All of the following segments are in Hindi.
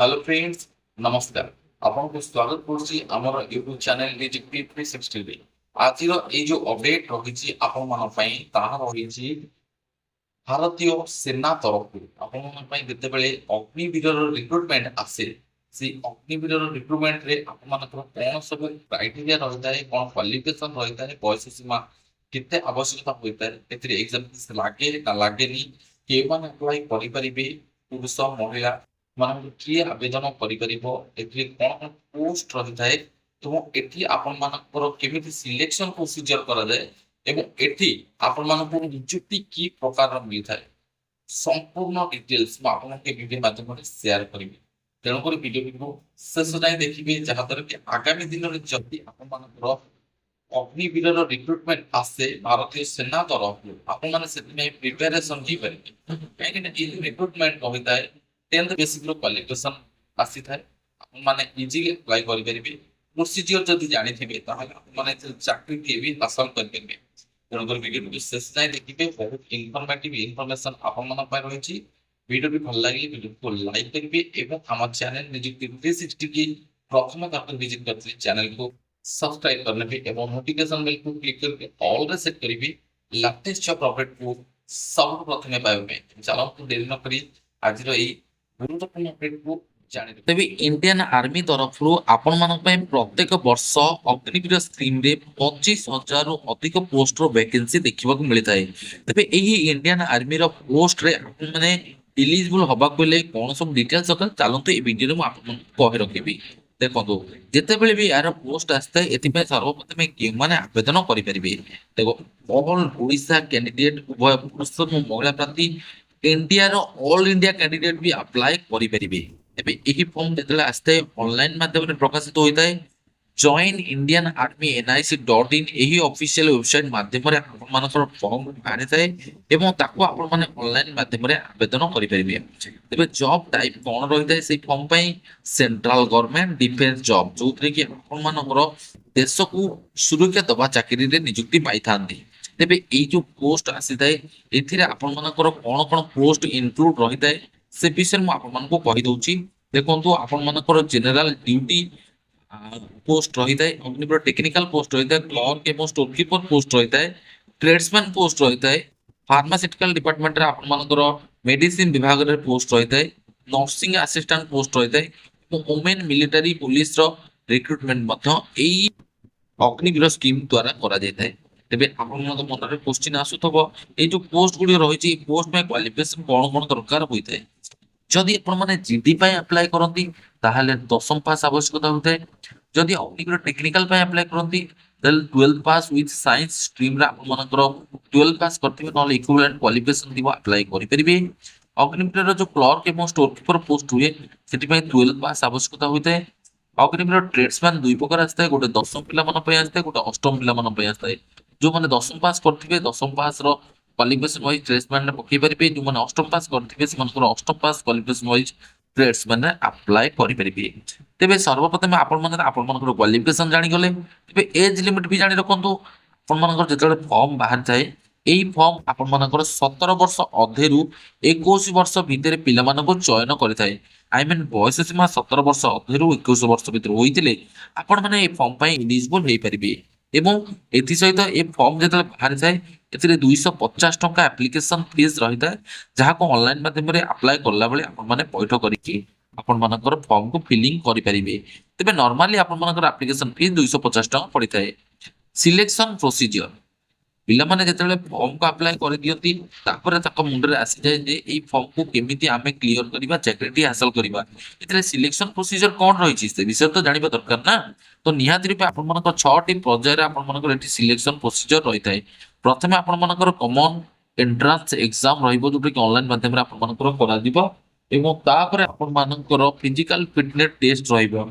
हेलो फ्रेंड्स, नमस्कार। आपको स्वागत करुच्ची आमर यूट्यूब चैनल डिटेक्टिव 360 रे। आज ये जो अपडेट रही आपण मान रही भारतीय सेना तरफ आपण जितेबाला अग्निवीर रिक्रुटमेंट आसे से अग्निवीर रिक्रुटमेंट रे आपण कौन सब क्राइटेरिया रही है, कौन क्वालिफिकेशन रही है, बयस सीमा केते आवश्यकता होता है, एग्जाम लगे ना लगे के अप्लाई करें, पुरुष महिला मान किए आवेदन कर कौन पोस्ट रही है, तो ये आपण मानकर सिलेक्शन प्रोसीजर कराए एटी आपण मानक निजुक्ति कि प्रकार मिलता है संपूर्ण डिटेल्स वीडियो माध्यम शेयर करी। तेणुक वीडियो शेष जाए देखिए जहाद्वारा कि आगामी दिन में जदि आपर अग्निवीर रिक्रुटमेंट आसे भारतीय सेना तरफ आपने प्रिपेरेसन हो पारे कहीं रिक्रुटमेंट रही है 10th बेसिक क्वालिफिकेशन आसी था मैंने इजिली अप्लाई करेंगे प्रोसीजर जब जानी थे मैंने चाकरी भी हासिल करेंगे। तेणुकर वीडियो शेष जाए देखिए बहुत इनफॉर्मेटिव इनफॉरमेशन आपण रही। वीडियो भी भल लगे वीडियो को लाइक करेंगे और आम चैनल निजुक्ति 360 की प्रथम करके विजिट करते चैनल को सब्सक्राइब करने और नोटिफिकेशन बेल को क्लिक करके ऑल रे सेट करेंगे लेटेस्ट जॉब अपडेट को सब प्रथम पाइबे। चलो देरी न करी आज गुरुत्वपूर्ण अपडेट को तेज इंडियन आर्मी तरफ आपण मान प्रत्येक वर्ष अग्निवीर स्कीम रे 25,000 रु अधिक पोस्ट वैकेंसी देखा मिलता है। तेज यही इंडियन आर्मी पोस्ट रे मैंने इलिजिबल हवाक कौन सब डिटेल्स दरकार चलते वीडियो में कही रखी। देखो जिते बड़े भी यार पोस्ट आसता है ये सर्वप्रथम क्यों मैंने आवेदन करेंगे। देखो ऑल ओडिशा कैंडिडेट उभय पुरुष महिला प्रार्थी इंडिया ऑल इंडिया कैंडिडेट भी अप्लाई करेंगे। एबे यही फॉर्म जेतले आस्ते ऑनलाइन माध्यम रे प्रकाशित होता है जॉइन इंडियन आर्मी nic.in यही ऑफिशियल वेबसाइट माध्यम रे आपण मानकर फॉर्म बाहरी थाए एवं ताको आपण माने ऑनलाइन माध्यम रे आवेदन करि परिबे। तबे जॉब टाइप कोन रहि थाए से फॉर्म पई सेंट्रल गवर्नमेंट डिफेंस जॉब जोतरे कि आपण मानकर देश को सुरक्षा दबा चाकरी रे नियुक्ति पाई थांती। तबे ए जो पोस्ट आसी थाए एथिरे आपण मानकर कोन कोन पोस्ट इंक्लूड रहि थाए से विषय में आपको कही दूची। देखो आपण मानकर जनरल ड्यूटी पोस्ट रही है, अग्निवीर टेक्निकल पोस्ट रही है, क्लर्क एवं स्टोरकीपर पोस्ट रही है, ट्रेड्समैन पोस्ट रही है, फार्मास्यूटिकल डिपार्टमेंट रे आपण मानकर मेडिसिन विभाग रे पोस्ट रही है, नर्सिंग असिस्टेंट पोस्ट रही है, वुमेन मिलिटरी पुलिस रो रिक्रुटमेंट मध्य एई अग्निवीर स्कीम द्वारा करा जाता है। तेबे आपण मन मन क्वेश्चन आसुथबो ए जो पोस्ट गुडी रही पोस्ट में क्वालिफिकेशन कौन कौन दरकार होता है। जदि आपण माने जीडी पाए अप्लाई करंती ताहाले 10th पास आवश्यकता होता है। जदि अग्निवीर टेक्निकल पाए अप्लाई करंती ताहाले 12th pass with science stream रा आपण मानकर 12 पास करथिबे नले इक्विवेलेंट क्वालिफिकेशन दिबो अप्लाई करि परिबे। अग्निवीर जो क्लर्क एवं स्टोरकीपर पोस्ट हुए सेति पय 12 पास आवश्यकता होता है। अग्निवीर ट्रेड्समैन दुई प्रकार आस्ता है, गोटे 10th पिला मन पय आस्ता है, गोटे 8th पिला मन पय आस्ता है। जो माने 10th पास करथिबे 10th पास रो क्वालिफिकेशन वाइज ट्रेड्समैन ने पकई परिबे, जो माने 8th पास करथिबे से मानकर 8th पास क्वालिफिकेशन वाइज ट्रेड्समैन ने अप्लाई करि परिबे। तेबे सर्वप्रथम आपण मानकर क्वालिफिकेशन जानि गले। तेबे एज लिमिट भी जानि रखंतु। आपण मानकर जेतले फॉर्म बाहर जाए एई फॉर्म आपण मानकर 17 वर्ष अधेरु 21 वर्ष भितर पिला मानको चयन करिथाय। आई मीन बयस सीमा 17 वर्ष अधेरु 21 वर्ष भितर होइतिले आपण माने ए फॉर्म पय एलिजिबल हेइ परिबे। एवं एथि सहित ए फॉर्म जेतले बाहर जाए एथिरे 250 टंका एप्लिकेशन फीस रहिता है, जहा को ऑनलाइन माध्यम रे अप्लाई करला बेले आपण माने पैठ करिकि आपण मानकर फॉर्म को फिलिंग करि परिबे। तबे नॉर्मली आपण मानकर एप्लिकेशन फीस 250 टंका पड़िथाय। सिलेक्शन प्रोसीजर पिला माने जेतेबेले फॉर्म को अप्लाई कर दियंती तापर ताको मुंड रे आसी जाय जे एई फॉर्म को केमिति आमे क्लियर करिबा चाकरीटी हासिल करिबा। एथिरे सिलेक्शन प्रोसीजर कोन रही छि से विषय तो जानिबा दरकार ना। तो निहाती रूपे आपण मानकर 6टी पर्याय रे आपण मानकर एठी सिलेक्शन प्रोसीजर रही थाए। प्रथमे आपण मानकर कॉमन एंट्रेंस एग्जाम रहिबो जोटे कि ऑनलाइन माध्यम रे आपण मानकर करा दिबो एवं तापर आपण मानकर फिजिकल फिटनेस टेस्ट रहिबो।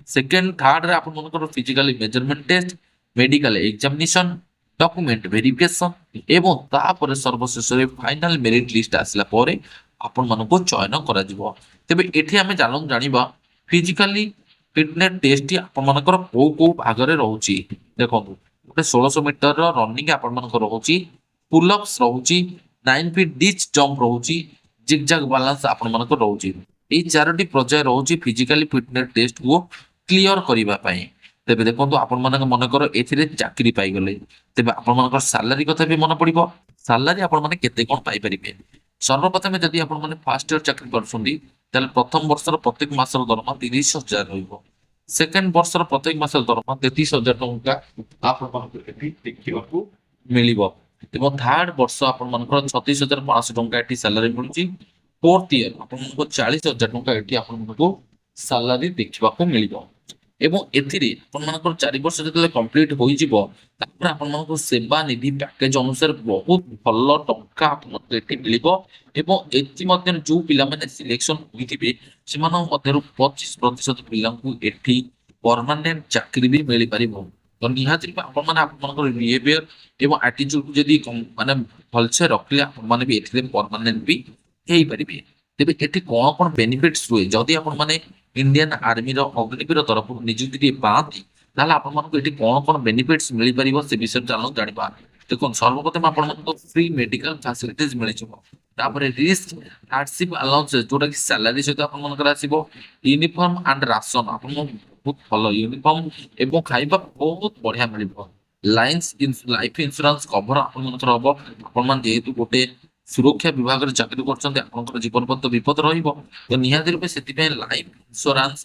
सेकंड थर्ड रे आपण मानकर physical measurement test, medical examination, document verification एवं तापर सर्वशेष रे फाइनल मेरिट लिस्ट आसला परे आपण मानको चयन करा दिबो। तबे एठी हमें जानिबा फिजिकली फिटनेस टेस्ट आपण मानकर को भाग रे रहउची। देखो गोटे 1600 मीटर रनिंग आपण मानकर रहउची, पुल अप्स रहउची, 9 फीट डिच जंप रहउची, जिगजैग बैलेंस आपण मानकर रहउची। এই ଚାରୋଟି ପର୍ଯ୍ୟାୟ ରହୁଛି ଫିଜିକାଲି ଫିଟନେସ୍ ଟେଷ୍ଟକୁ କ୍ଲିୟର କରିବା ପାଇଁ। ତେବେ ଦେଖନ୍ତୁ ଆପଣମାନଙ୍କ ମନେକର ଏଥିରେ ଚାକିରି ପାଇଗଲେ, ତେବେ ଆପଣମାନଙ୍କର ସାଲାରୀ କଥା ବି ମନେ ପଡିବ। ସାଲାରୀ ଆପଣମାନେ କେତେ କଣ ପାଇପାରିବେ? ସର୍ବପ୍ରଥମେ ଯଦି ଆପଣମାନେ ଫାର୍ଷ୍ଟ ଇୟର ଚାକିରି କରୁଛନ୍ତି, ତାହେଲେ ପ୍ରଥମ ବର୍ଷର ପ୍ରତ୍ୟେକ ମାସର ଦରମା 30,000 ରହିବ। ସେକେଣ୍ଡ ବର୍ଷର ପ୍ରତ୍ୟେକ ମାସର ଦରମା 33,000 ଟଙ୍କା ଆପଣମାନଙ୍କୁ ଏଠି ଦେଖିବାକୁ ମିଳିବ। ଏବଂ ଥାର୍ଡ ବର୍ଷ ଆପଣମାନଙ୍କର 36,500 ଟଙ୍କା ଏଠି ସାଲାରୀ ମିଳୁଛି। ଫୋର୍ଥ ଇୟର ଆପଣମାନଙ୍କୁ 40,000 ଟଙ୍କା ଏଠି ଆପଣମାନଙ୍କୁ ସାଲାରୀ ଦେଖିବାକୁ ମିଳିବ। ଏବଂ ଏଥିରେ ଆପଣମାନଙ୍କର 4 ବର୍ଷ ଯେତେବେଳେ କମ୍ପ୍ଲିଟ ହୋଇଯିବ, ତାପରେ ଆପଣମାନଙ୍କୁ ସେବା ନିଧି ପ୍ୟାକେଜ ଅନୁସାରେ ବହୁତ ଭଲ ଟଙ୍କା ଆପଣଙ୍କୁ ଏଠି ମିଳିବ। ଏବଂ ଏଥି ମଧ୍ୟରେ ଯୋଉ ପିଲାମାନେ ସିଲେକ୍ସନ ହୋଇଥିବେ, ସେମାନଙ୍କ ମଧ୍ୟରୁ 25% ପିଲାଙ୍କୁ ଏଠି ପରମାନେଣ୍ଟ ଚାକିରି ବି ମିଳିପାରିବ। ତ ନିହାତି ଆପଣମାନେ ଆପଣଙ୍କର ବିହେଭିୟର ଏବଂ ଆଟିଚ୍ୟୁଡ ଯଦି ମାନେ ଭଲସେ ରଖିଲେ ଆପଣମାନେ ବି ଏଥିରେ ପରମାନେଣ୍ଟ ବି ହେଇପାରିବେ। ତେବେ ଏଠି କଣ କଣ ବେନିଫିଟ୍ସ ରୁହେ ଯଦି ଆପଣମାନେ ଇଣ୍ଡିଆନ ଆର୍ମିର ଅଗ୍ନିବୀର ତରଫରୁ ନିଯୁକ୍ତି ପାଆନ୍ତି, ତାହେଲେ ଆପଣମାନଙ୍କୁ ଏଠି କଣ କଣ ବେନିଫିଟ୍ସ ମିଳିପାରିବ ସେ ବିଷୟରେ ଚାଲନ୍ତୁ ଜାଣିବା। ଦେଖନ୍ତୁ ସର୍ବପ୍ରଥମେ ଆପଣମାନଙ୍କୁ ଫ୍ରି ମେଡିକାଲ ଫାସିଲିଟିଜ ମିଳିଯିବ। ତାପରେ ରିସ୍କ ହାର୍ଡସିପ ଆଲାଉନ୍ସେସ ଯୋଉଟା କି ସାଲାରୀ ସହିତ ଆପଣମାନଙ୍କର ଆସିବ। ୟୁନିଫର୍ମ ଆଣ୍ଡ ରାସନ ଆପଣଙ୍କୁ ବହୁତ ଭଲ ୟୁନିଫର୍ମ ଏବଂ ଖାଇବା ବହୁତ ବଢିଆ ମିଳିବ। ଲାଇଫ ଇନ୍ସୁରାନ୍ସ କଭର ଆପଣମାନଙ୍କର ହବ। ଆପଣମାନେ ଯେହେତୁ ଗୋଟେ ସୁରକ୍ଷା ବିଭାଗରେ ଚାକିରି କରୁଛନ୍ତି, ଆପଣଙ୍କର ଜୀବନ ପ୍ରତି ବିପଦ ରହିବ, ତ ନିହାତି ରୂପେ ସେଥିପାଇଁ ଲାଇଫ ଇନ୍ସୁରାନ୍ସ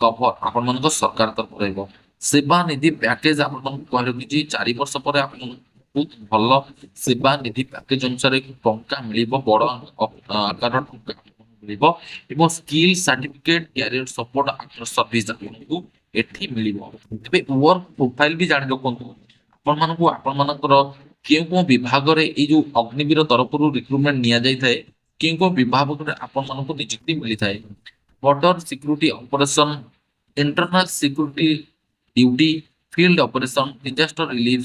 କଭର ଆପଣମାନଙ୍କ ସରକାର ତରଫରୁ ରହିବ। ସେବା ନିଧି ପ୍ୟାକେଜ ଆପଣମାନଙ୍କୁ କହି ରଖିଛି 4 ବର୍ଷ ପରେ ଆପଣଙ୍କୁ ବହୁତ ଭଲ ସେବା ନିଧି ପ୍ୟାକେଜ ଅନୁସାରେ ଟଙ୍କା ମିଳିବ, ବଡ ଆକାର ଟଙ୍କା ମିଳିବ। ଏବଂ skill certificate career support after service ଆପଣଙ୍କୁ ଏଠି ମିଳିବ। ତେବେ ୱାର୍କ ପ୍ରୋଫାଇଲ ବି ଜାଣି ରଖନ୍ତୁ, ଆପଣମାନଙ୍କର କେଉଁ କେଉଁ ବିଭାଗରେ ଏଇ ଯୋଉ ଅଗ୍ନିବୀର ତରଫରୁ ରିକ୍ରୁଟମେଣ୍ଟ ନିଆଯାଇଥାଏ, କେଉଁ କେଉଁ ବିଭାଗରେ ଆପଣମାନଙ୍କୁ ନିଯୁକ୍ତି ମିଳିଥାଏ। Border security operation, internal security duty, field operation, disaster relief,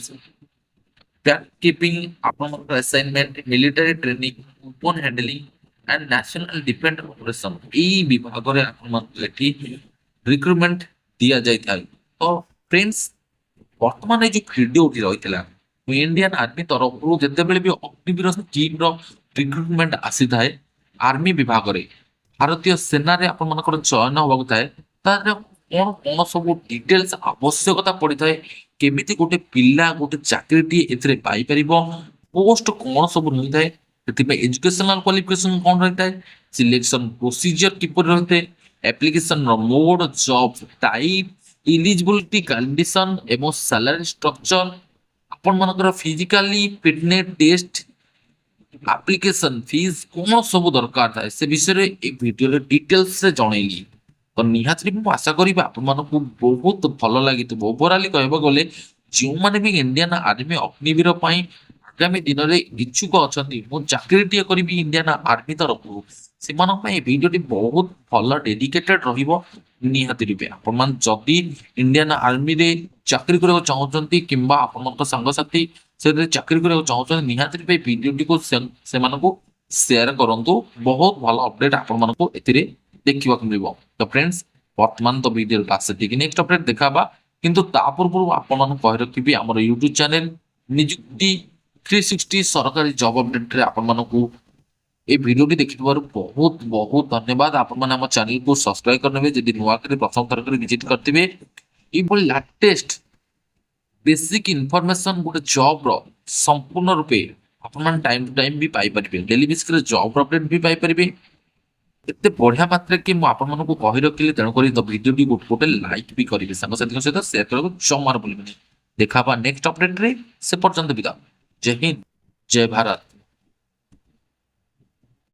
peacekeeping ଆପଣଙ୍କର assignment, military training, open handling and national defence operation, ଏଇ ବିଭାଗରେ ଆପଣମାନଙ୍କୁ ଏଠି ରିକ୍ରୁଟମେଣ୍ଟ ଦିଆଯାଇଥାଏ। ତ ଫ୍ରେଣ୍ଡସ୍, ବର୍ତ୍ତମାନ ଏଇ ଯୋଉ ଭିଡିଓଟି ରହିଥିଲା, ଇଣ୍ଡିଆନ ଆର୍ମି ତରଫରୁ ଯେତେବେଳେ ବି ଅଗ୍ନିବୀର ସ୍କିମର ରିକ୍ରୁଟମେଣ୍ଟ ଆସିଥାଏ ଆର୍ମି ବିଭାଗରେ, ଭାରତୀୟ ସେନାରେ ଆପଣମାନଙ୍କର ଚୟନ ହେବାକୁ ଥାଏ, ତାର କଣ କଣ ସବୁ ଡିଟେଲ୍ସ ଆବଶ୍ୟକତା ପଡିଥାଏ, କେମିତି ଗୋଟେ ପିଲା ଗୋଟେ ଚାକିରିଟିଏ ଏଥିରେ ପାଇପାରିବ, ପୋଷ୍ଟ କଣ ସବୁ ରହିଥାଏ, ସେଥିପାଇଁ ଏଜୁକେଶନାଲ କ୍ୱାଲିଫିକେସନ କଣ ରହିଥାଏ, ସିଲେକ୍ସନ ପ୍ରୋସିଜିଅର କିପରି ରହିଥାଏ, ଆପ୍ଲିକେସନର mode, job type, eligibility condition ଏବଂ ସାଲାରୀ ଷ୍ଟ୍ରକ୍ଚର, ଆପଣମାନଙ୍କର physically fitness test, application fees କଣ ସବୁ ଦରକାର ଥାଏ, ସେ ବିଷୟରେ এই ଭିଡିଓରେ ଡିଟେଲ୍ସରେ ଜଣେଇଲି। ତ ନିହାତି ମୁଁ ଆଶା କରିବି ଆପଣମାନଙ୍କୁ ବହୁତ ଭଲ ଲାଗିଥିବ। ଓଭରାଲି କହିବାକୁ ଗଲେ ଯେଉଁମାନେ ବି ଇଣ୍ଡିଆନ ଆର୍ମି ଅଗ୍ନିବୀର ପାଇଁ ଆଗାମୀ ଦିନରେ ଇଚ୍ଛୁକ ଅଛନ୍ତି, ମୁଁ ଚାକିରିଟିଏ କରିବି ଇଣ୍ଡିଆନ ଆର୍ମି ତରଫରୁ, ସେମାନଙ୍କ ପାଇଁ এই ଭିଡିଓଟି ବହୁତ ଭଲ ଡେଡିକେଟେଡ ରହିବ। ନିହାତି ରୂପେ ଆପଣମାନେ ଯଦି ଇଣ୍ଡିଆନ ଆର୍ମିରେ ଚାକିରି କରିବାକୁ ଚାହୁଁଛନ୍ତି କିମ୍ବା ଆପଣଙ୍କ ସାଙ୍ଗସାଥି ସେଥିରେ ଚାକିରି କରିବାକୁ ଚାହୁଁଛନ୍ତି, ନିହାତି ରୂପେ ଭିଡିଓଟିକୁ ସେମାନଙ୍କୁ ସେୟାର କରନ୍ତୁ। ବହୁତ ଭଲ ଅପଡେଟ ଆପଣମାନଙ୍କୁ ଏଥିରେ ଦେଖିବାକୁ ମିଳିବ। ତ ଫ୍ରେଣ୍ଡସ୍, ବର୍ତ୍ତମାନ ତ ଭିଡିଓ କ୍ଲାସ ସେତିକି, ନେକ୍ସଟ ଅପଡେଟ ଦେଖାବା। କିନ୍ତୁ ତା ପୂର୍ବରୁ ଆପଣମାନଙ୍କୁ କହି ରଖିବି ଆମର ୟୁଟ୍ୟୁବ ଚ୍ୟାନେଲ ନିଯୁକ୍ତି 360 ସରକାରୀ ଜବ ଅପଡେଟରେ ଆପଣମାନଙ୍କୁ এই ভিডিওটি ଦେଖିଥିବାରୁ ବହୁତ ବହୁତ ଧନ୍ୟବାଦ। ଆପଣମାନେ ଆମ ଚ୍ୟାନେଲକୁ ସବସ୍କ୍ରାଇବ କରିନେବେ ଯଦି ନୂଆ କରି ପ୍ରଥମ ଥର କରି ଭିଜିଟ କରିଥିବେ। ଏଇଭଳି ଲାଟେଷ୍ଟ ବେସିକ ଇନଫରମେସନ ଗୋଟେ ଜବର ସମ୍ପୂର୍ଣ୍ଣ ରୂପେ ଆପଣମାନେ ଟାଇମ ଟୁ ଟାଇମ ବି ପାଇପାରିବେ। ଡେଲି ବେସିସରେ ଜବର ଅପଡେଟ ବି ପାଇପାରିବେ ଏତେ ବଢିଆ ମାତ୍ରାରେ କି ମୁଁ ଆପଣମାନଙ୍କୁ କହି ରଖିଲି। ତେଣୁକରି ଭିଡିଓଟି ଗୋଟେ ଲାଇକ୍ ବି କରିବେ, ସାଙ୍ଗସାଥିଙ୍କ ସହିତ ସେୟାର କରିବାକୁ ଜମାରୁ ଭୁଲିବେନି। ଦେଖା ହବା ନେକ୍ସଟ ଅପଡେଟରେ, ସେ ପର୍ଯ୍ୟନ୍ତ ବିଦାୟ। ଜୟ ହିନ୍ଦ, ଜୟ ଭାରତ।